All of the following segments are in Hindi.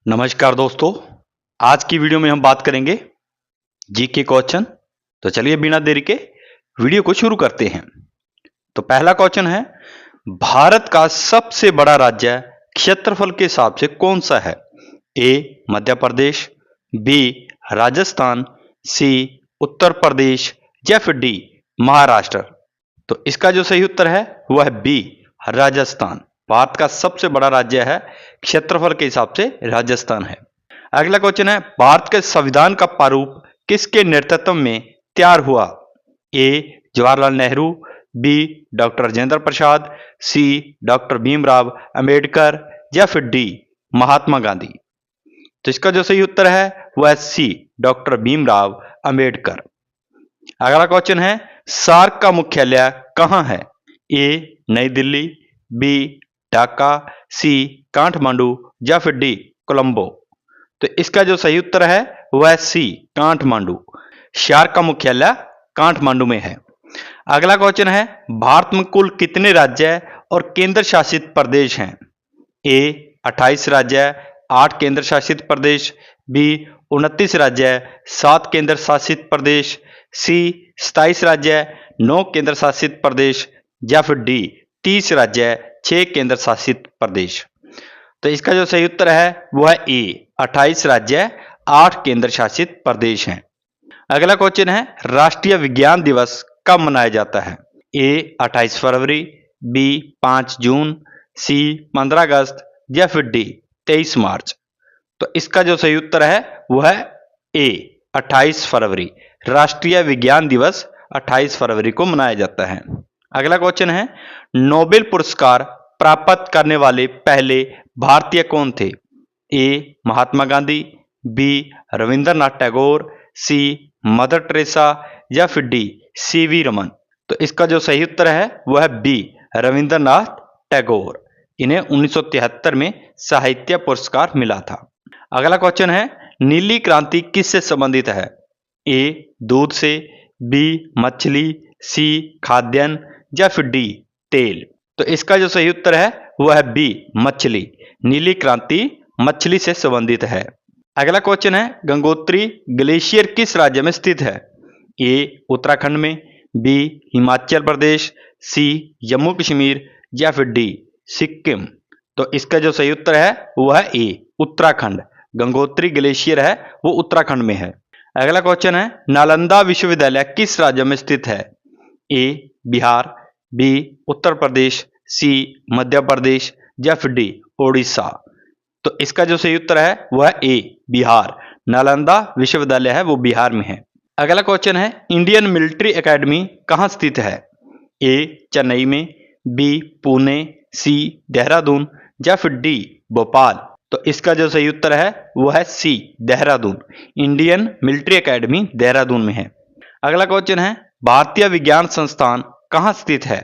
नमस्कार दोस्तों। आज की वीडियो में हम बात करेंगे जीके क्वेश्चन। तो चलिए बिना देरी के वीडियो को शुरू करते हैं। तो पहला क्वेश्चन है, भारत का सबसे बड़ा राज्य क्षेत्रफल के हिसाब से कौन सा है? ए मध्य प्रदेश, बी राजस्थान, सी उत्तर प्रदेश या फिर डी महाराष्ट्र। तो इसका जो सही उत्तर है वह है बी राजस्थान। भारत का सबसे बड़ा राज्य है क्षेत्रफल के हिसाब से राजस्थान है। अगला क्वेश्चन है, भारत के संविधान का प्रारूप किसके नेतृत्व में तैयार हुआ? ए जवाहरलाल नेहरू, बी डॉक्टर राजेंद्र प्रसाद, सी डॉक्टर भीमराव अंबेडकर या फिर डी महात्मा गांधी। तो इसका जो सही उत्तर है वह सी डॉक्टर भीमराव अंबेडकर। अगला क्वेश्चन है, सार्क का मुख्यालय कहां है? ए नई दिल्ली, बी ढाका, सी काठमांडू या फिर डी कोलंबो। तो इसका जो सही उत्तर है वह सी काठमांडू। सार्क का मुख्यालय काठमांडू में है। अगला क्वेश्चन है, भारत में कुल कितने राज्य और केंद्र शासित प्रदेश हैं? ए 28 राज्य, 8 केंद्र शासित प्रदेश, बी 29 राज्य, 7 केंद्र शासित प्रदेश, सी 27 राज्य, 9 केंद्र शासित प्रदेश या फिर डी 30 राज्य, 6 केंद्र शासित प्रदेश। तो इसका जो सही उत्तर है वह ए 28 राज्य, 8 केंद्र शासित प्रदेश हैं। अगला क्वेश्चन है, राष्ट्रीय विज्ञान दिवस कब मनाया जाता है? ए 28 फरवरी, बी 5 जून, सी 15 अगस्त या फिर डी 23 मार्च। तो इसका जो सही उत्तर है वह है ए 28 फरवरी। राष्ट्रीय विज्ञान दिवस 28 फरवरी को मनाया जाता है। अगला क्वेश्चन है, नोबेल पुरस्कार प्राप्त करने वाले पहले भारतीय कौन थे? ए महात्मा गांधी, बी रविंद्रनाथ टैगोर, सी मदर टेरेसा या फिर डी सीवी रमन। तो इसका जो सही उत्तर है वह है बी रविंद्रनाथ टैगोर। इन्हें 1973 में साहित्य पुरस्कार मिला था। अगला क्वेश्चन है, नीली क्रांति किससे संबंधित है? ए दूध से, बी मछली, सी खाद्यान्न या फिर डी तेल। तो इसका जो सही उत्तर है वह है बी मछली। नीली क्रांति मछली से संबंधित है। अगला क्वेश्चन है, गंगोत्री ग्लेशियर किस राज्य में स्थित है? ए उत्तराखंड में, बी हिमाचल प्रदेश, सी जम्मू कश्मीर या फिर डी सिक्किम। तो इसका जो सही उत्तर है वह है ए उत्तराखंड। गंगोत्री ग्लेशियर है वो उत्तराखंड में है। अगला क्वेश्चन है, नालंदा विश्वविद्यालय किस राज्य में स्थित है? ए बिहार, बी उत्तर प्रदेश, सी मध्य प्रदेश या फिर डी ओडिशा। तो इसका जो सही उत्तर है वह है ए बिहार। नालंदा विश्वविद्यालय है वो बिहार में है। अगला क्वेश्चन है, इंडियन मिलिट्री एकेडमी कहाँ स्थित है? ए चेन्नई में, बी पुणे, सी देहरादून या फिर डी भोपाल। तो इसका जो सही उत्तर है वह है C Dehradun. Indian military academy Dehradun में है। अगला क्वेश्चन है, भारतीय विज्ञान संस्थान कहाँ स्थित है?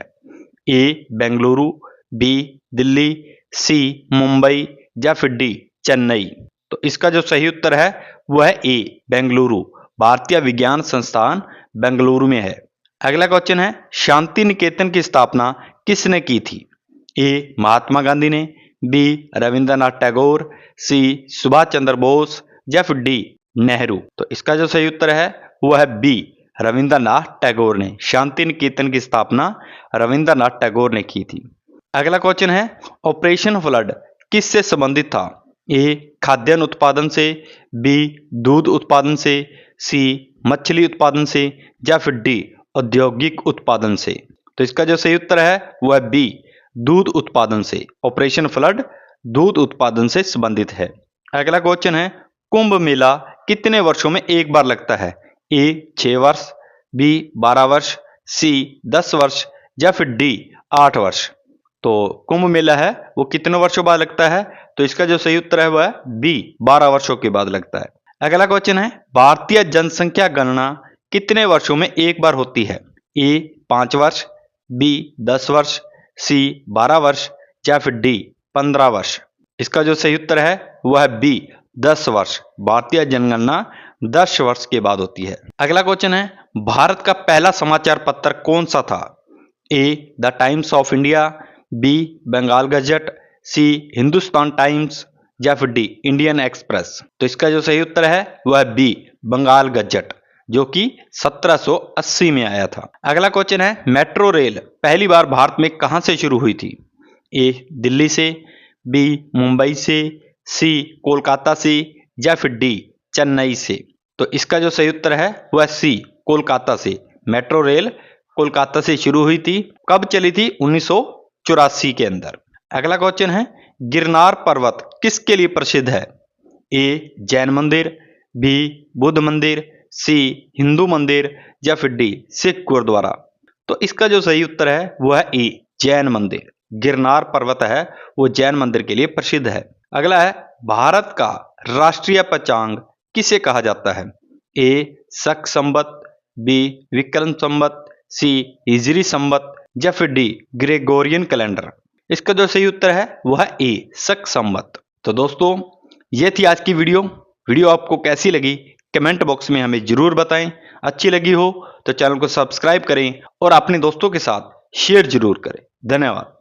ए बेंगलुरु, बी दिल्ली, सी मुंबई या फिर डी चेन्नई। तो इसका जो सही उत्तर है वह है ए बेंगलुरु। भारतीय विज्ञान संस्थान बेंगलुरु में है। अगला क्वेश्चन है, शांति निकेतन की स्थापना किसने की थी? ए महात्मा गांधी ने, बी रविंद्रनाथ टैगोर, सी सुभाष चंद्र बोस या फिर डी नेहरू। तो इसका जो सही उत्तर है वह है बी रविंद्रनाथ टैगोर ने। शांति निकेतन की स्थापना रविंद्रनाथ टैगोर ने की थी। अगला क्वेश्चन है, ऑपरेशन फ्लड किससे संबंधित था? ए खाद्यान्न उत्पादन से, बी दूध उत्पादन से, सी मछली उत्पादन से या फिर डी औद्योगिक उत्पादन से। तो इसका जो सही उत्तर है वह बी दूध उत्पादन से। ऑपरेशन फ्लड दूध उत्पादन से संबंधित है। अगला क्वेश्चन है, कुंभ मेला कितने वर्षों में एक बार लगता है? ए 6 वर्ष, बी 12 वर्ष, सी 10 वर्ष या फिर डी 8 वर्ष। तो कुंभ मेला है वो कितने वर्षों बाद लगता है? तो इसका जो सही उत्तर है वह बी 12 वर्षों के बाद लगता है। अगला क्वेश्चन है, भारतीय जनसंख्या गणना कितने वर्षों में एक बार होती है? ए 5 वर्ष, बी 10 वर्ष, सी 12 वर्ष या फिर डी 15 वर्ष। इसका जो सही उत्तर है वह है बी 10 वर्ष। भारतीय जनगणना 10 वर्ष के बाद होती है। अगला क्वेश्चन है, भारत का पहला समाचार पत्र कौन सा था? A the Times of India, B Bengal Gazette, C Hindustan Times या फिर डी इंडियन एक्सप्रेस। तो इसका जो सही उत्तर है वह है बी बंगाल गजट, जो कि 1780 में आया था। अगला क्वेश्चन है मेट्रो रेल पहली बार भारत में कहां से शुरू हुई थी? ए दिल्ली से, बी मुंबई से, सी कोलकाता से, या फिर डी चेन्नई से। तो इसका जो सही उत्तर है वह सी कोलकाता से। मेट्रो रेल कोलकाता से शुरू हुई थी। कब चली थी? 1984 के अंदर। अगला क्वेश्चन है गिरनार पर्वत किसके लिए प्रसिद्ध है? ए जैन मंदिर, बी बुद्ध मंदिर, सी हिंदू मंदिर, या फिर डी सिख गुरुद्वारा। तो इसका जो सही उत्तर है वह है ए जैन मंदिर। गिरनार पर्वत है वो जैन मंदिर के लिए प्रसिद्ध है। अगला है भारत का राष्ट्रीय पंचांग किसे कहा जाता है? ए शक संवत, बी विक्रम संवत, सी हिजरी संवत, या फिर डी ग्रेगोरियन कैलेंडर। इसका जो सही उत्तर है वह है ए शक संवत। तो दोस्तों ये थी आज की वीडियो आपको कैसी लगी कमेंट बॉक्स में हमें जरूर बताएं। अच्छी लगी हो तो चैनल को सब्सक्राइब करें और अपने दोस्तों के साथ शेयर जरूर करें। धन्यवाद।